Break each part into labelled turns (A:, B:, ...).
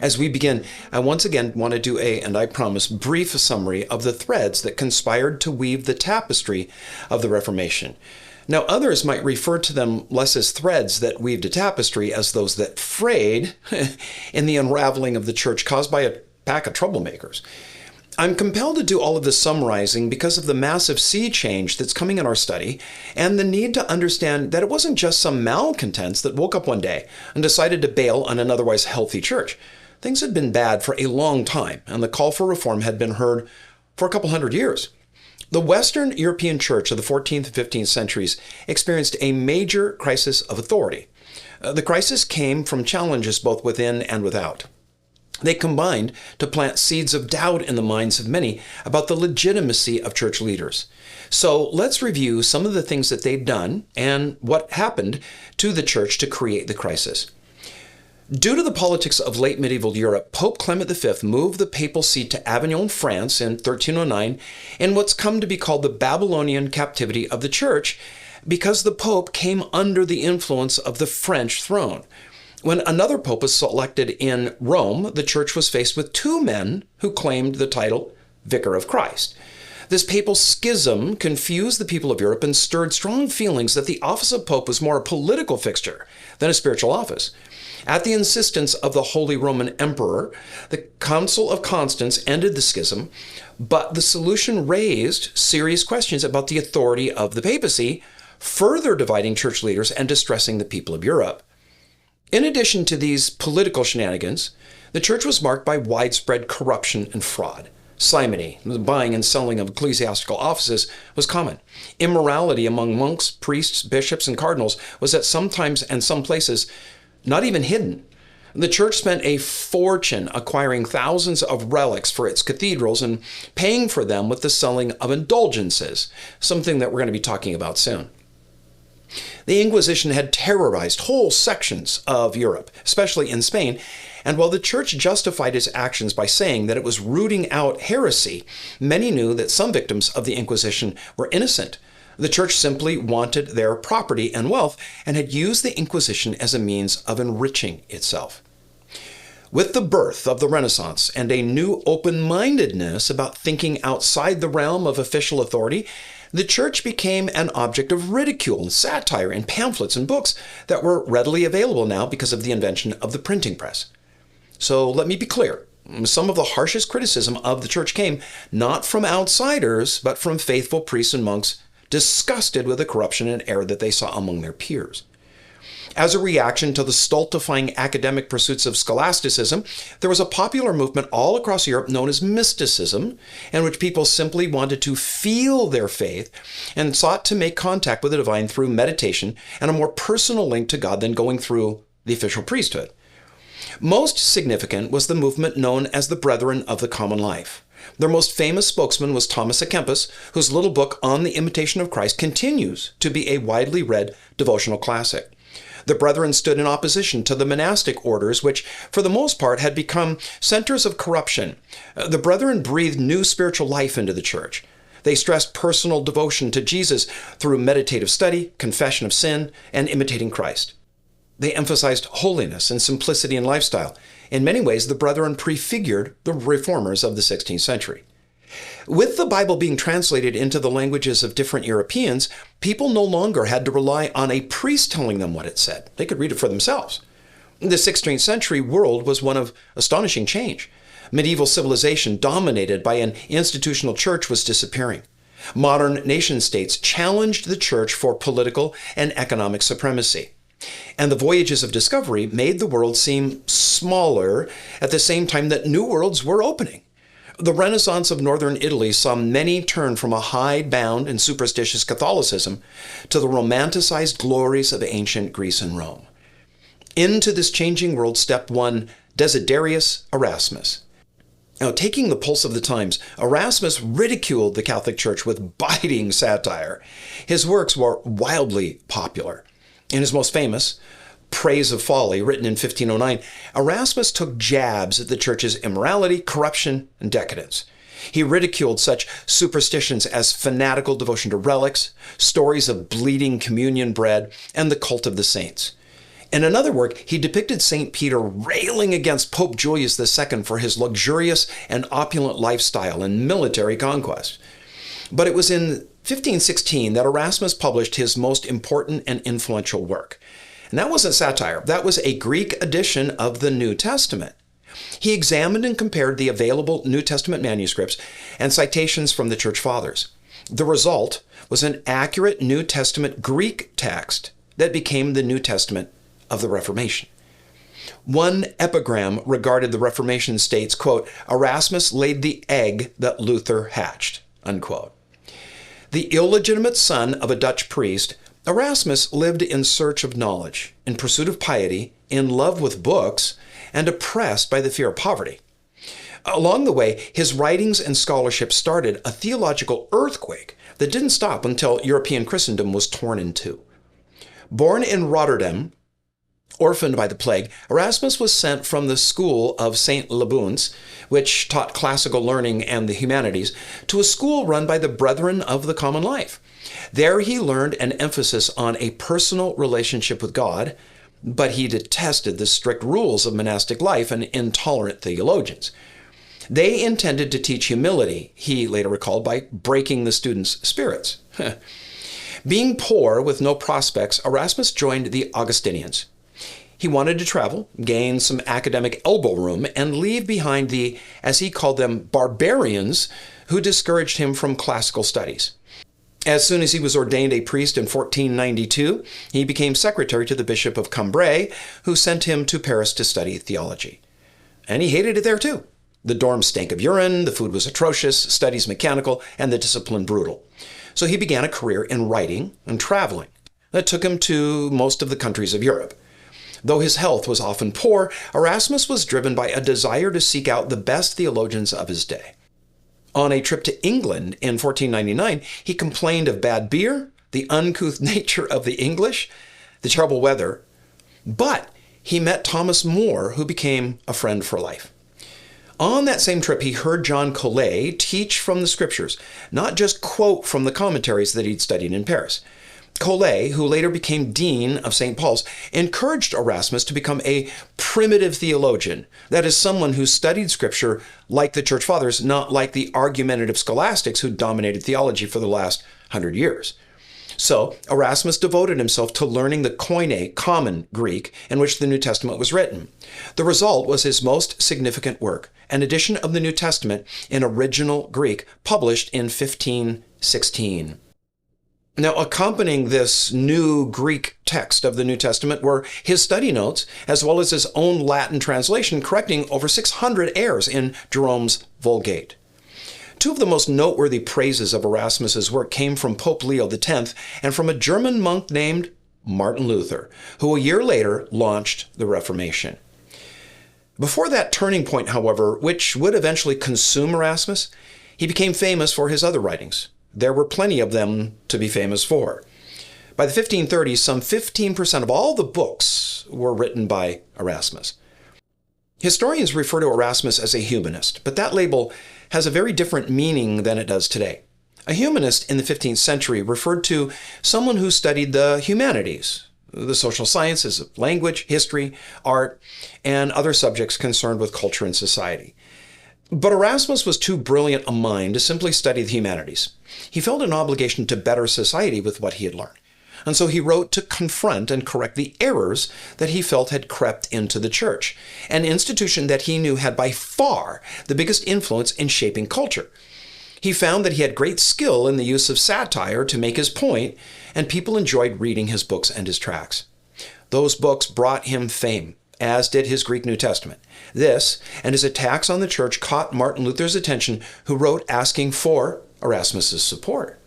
A: As we begin, I once again want to do and I promise, brief summary of the threads that conspired to weave the tapestry of the Reformation. Now, others might refer to them less as threads that weaved a tapestry as those that frayed in the unraveling of the church caused by a pack of troublemakers. I'm compelled to do all of this summarizing because of the massive sea change that's coming in our study and the need to understand that it wasn't just some malcontents that woke up one day and decided to bail on an otherwise healthy church. Things had been bad for a long time, and the call for reform had been heard for a couple hundred years. The Western European church of the 14th and 15th centuries experienced a major crisis of authority. The crisis came from challenges both within and without. They combined to plant seeds of doubt in the minds of many about the legitimacy of church leaders. So let's review some of the things that they'd done and what happened to the church to create the crisis. Due to the politics of late medieval Europe, Pope Clement V moved the papal seat to Avignon, France in 1309 in what's come to be called the Babylonian captivity of the church because the pope came under the influence of the French throne. When another pope was selected in Rome, the church was faced with two men who claimed the title Vicar of Christ. This papal schism confused the people of Europe and stirred strong feelings that the office of pope was more a political fixture than a spiritual office. At the insistence of the Holy Roman Emperor, the Council of Constance ended the schism, but the solution raised serious questions about the authority of the papacy, further dividing church leaders and distressing the people of Europe. In addition to these political shenanigans, the church was marked by widespread corruption and fraud. Simony, the buying and selling of ecclesiastical offices, was common. Immorality among monks, priests, bishops, and cardinals was at some times and some places not even hidden. The church spent a fortune acquiring thousands of relics for its cathedrals and paying for them with the selling of indulgences, something that we're going to be talking about soon. The Inquisition had terrorized whole sections of Europe, especially in Spain, and while the church justified its actions by saying that it was rooting out heresy, many knew that some victims of the Inquisition were innocent. The church simply wanted their property and wealth and had used the Inquisition as a means of enriching itself. With the birth of the Renaissance and a new open-mindedness about thinking outside the realm of official authority, the church became an object of ridicule and satire in pamphlets and books that were readily available now because of the invention of the printing press. So let me be clear. Some of the harshest criticism of the church came not from outsiders, but from faithful priests and monks disgusted with the corruption and error that they saw among their peers. As a reaction to the stultifying academic pursuits of scholasticism, there was a popular movement all across Europe known as mysticism, in which people simply wanted to feel their faith and sought to make contact with the divine through meditation and a more personal link to God than going through the official priesthood. Most significant was the movement known as the Brethren of the Common Life. Their most famous spokesman was Thomas à Kempis, whose little book On the Imitation of Christ continues to be a widely read devotional classic. The Brethren stood in opposition to the monastic orders, which, for the most part, had become centers of corruption. The Brethren breathed new spiritual life into the church. They stressed personal devotion to Jesus through meditative study, confession of sin, and imitating Christ. They emphasized holiness and simplicity in lifestyle. In many ways, the Brethren prefigured the reformers of the 16th century. With the Bible being translated into the languages of different Europeans, people no longer had to rely on a priest telling them what it said. They could read it for themselves. The 16th century world was one of astonishing change. Medieval civilization, dominated by an institutional church, was disappearing. Modern nation-states challenged the church for political and economic supremacy. And the voyages of discovery made the world seem smaller at the same time that new worlds were opening. The Renaissance of northern Italy saw many turn from a hidebound and superstitious Catholicism to the romanticized glories of ancient Greece and Rome. Into this changing world stepped one Desiderius Erasmus. Now, taking the pulse of the times, Erasmus ridiculed the Catholic Church with biting satire. His works were wildly popular. In his most famous, Praise of Folly, written in 1509, Erasmus took jabs at the church's immorality, corruption, and decadence. He ridiculed such superstitions as fanatical devotion to relics, stories of bleeding communion bread, and the cult of the saints. In another work, he depicted St. Peter railing against Pope Julius II for his luxurious and opulent lifestyle and military conquest. But it was in 1516 that Erasmus published his most important and influential work. And that wasn't satire. That was a Greek edition of the New Testament. He examined and compared the available New Testament manuscripts and citations from the Church Fathers. The result was an accurate New Testament Greek text that became the New Testament of the Reformation. One epigram regarding the Reformation states, quote, "Erasmus laid the egg that Luther hatched," unquote. The illegitimate son of a Dutch priest, Erasmus lived in search of knowledge, in pursuit of piety, in love with books, and oppressed by the fear of poverty. Along the way, his writings and scholarship started a theological earthquake that didn't stop until European Christendom was torn in two. Born in Rotterdam, orphaned by the plague, Erasmus was sent from the school of St. Labuns, which taught classical learning and the humanities, to a school run by the Brethren of the Common Life. There he learned an emphasis on a personal relationship with God, but he detested the strict rules of monastic life and intolerant theologians. They intended to teach humility, he later recalled, by breaking the students' spirits. Being poor with no prospects, Erasmus joined the Augustinians. He wanted to travel, gain some academic elbow room, and leave behind the, as he called them, barbarians who discouraged him from classical studies. As soon as he was ordained a priest in 1492, he became secretary to the Bishop of Cambrai, who sent him to Paris to study theology. And he hated it there too. The dorms stank of urine, the food was atrocious, studies mechanical, and the discipline brutal. So he began a career in writing and traveling. That took him to most of the countries of Europe. Though his health was often poor, Erasmus was driven by a desire to seek out the best theologians of his day. On a trip to England in 1499, he complained of bad beer, the uncouth nature of the English, the terrible weather, but he met Thomas More, who became a friend for life. On that same trip, he heard John Colet teach from the scriptures, not just quote from the commentaries that he'd studied in Paris. Colet, who later became dean of St. Paul's, encouraged Erasmus to become a primitive theologian, that is, someone who studied Scripture like the Church Fathers, not like the argumentative scholastics who dominated theology for the last 100 years. So Erasmus devoted himself to learning the Koine, common Greek, in which the New Testament was written. The result was his most significant work, an edition of the New Testament in original Greek, published in 1516. Now, accompanying this new Greek text of the New Testament were his study notes, as well as his own Latin translation, correcting over 600 errors in Jerome's Vulgate. Two of the most noteworthy praises of Erasmus's work came from Pope Leo X and from a German monk named Martin Luther, who a year later launched the Reformation. Before that turning point, however, which would eventually consume Erasmus, he became famous for his other writings. There were plenty of them to be famous for. By the 1530s, some 15% of all the books were written by Erasmus. Historians refer to Erasmus as a humanist, but that label has a very different meaning than it does today. A humanist in the 15th century referred to someone who studied the humanities, the social sciences, language, history, art, and other subjects concerned with culture and society. But Erasmus was too brilliant a mind to simply study the humanities. He felt an obligation to better society with what he had learned. And so he wrote to confront and correct the errors that he felt had crept into the church, an institution that he knew had by far the biggest influence in shaping culture. He found that he had great skill in the use of satire to make his point, and people enjoyed reading his books and his tracts. Those books brought him fame, as did his Greek New Testament. This, and his attacks on the church, caught Martin Luther's attention, who wrote asking for Erasmus's support.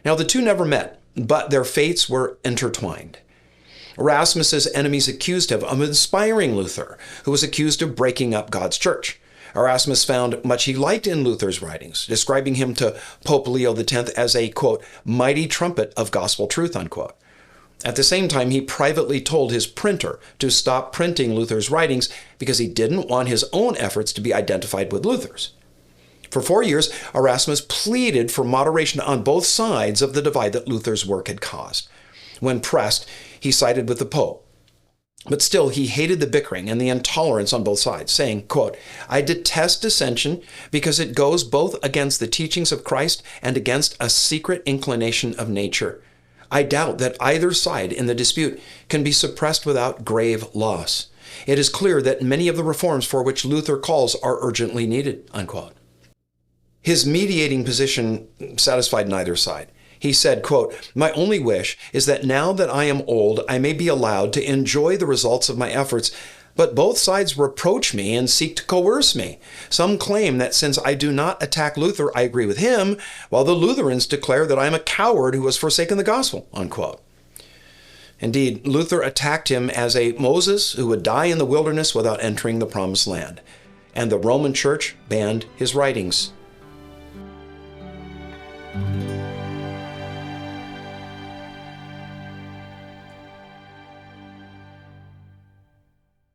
A: Now, the two never met, but their fates were intertwined. Erasmus's enemies accused him of inspiring Luther, who was accused of breaking up God's church. Erasmus found much he liked in Luther's writings, describing him to Pope Leo X as a, quote, mighty trumpet of gospel truth, unquote. At the same time, he privately told his printer to stop printing Luther's writings because he didn't want his own efforts to be identified with Luther's. For 4 years, Erasmus pleaded for moderation on both sides of the divide that Luther's work had caused. When pressed, he sided with the Pope. But still, he hated the bickering and the intolerance on both sides, saying, quote, "I detest dissension because it goes both against the teachings of Christ and against a secret inclination of nature. I doubt that either side in the dispute can be suppressed without grave loss. It is clear that many of the reforms for which Luther calls are urgently needed," unquote. His mediating position satisfied neither side. He said, quote, "My only wish is that now that I am old, I may be allowed to enjoy the results of my efforts, but both sides reproach me and seek to coerce me. Some claim that since I do not attack Luther, I agree with him, while the Lutherans declare that I am a coward who has forsaken the gospel," unquote. Indeed, Luther attacked him as a Moses who would die in the wilderness without entering the promised land, and the Roman Church banned his writings.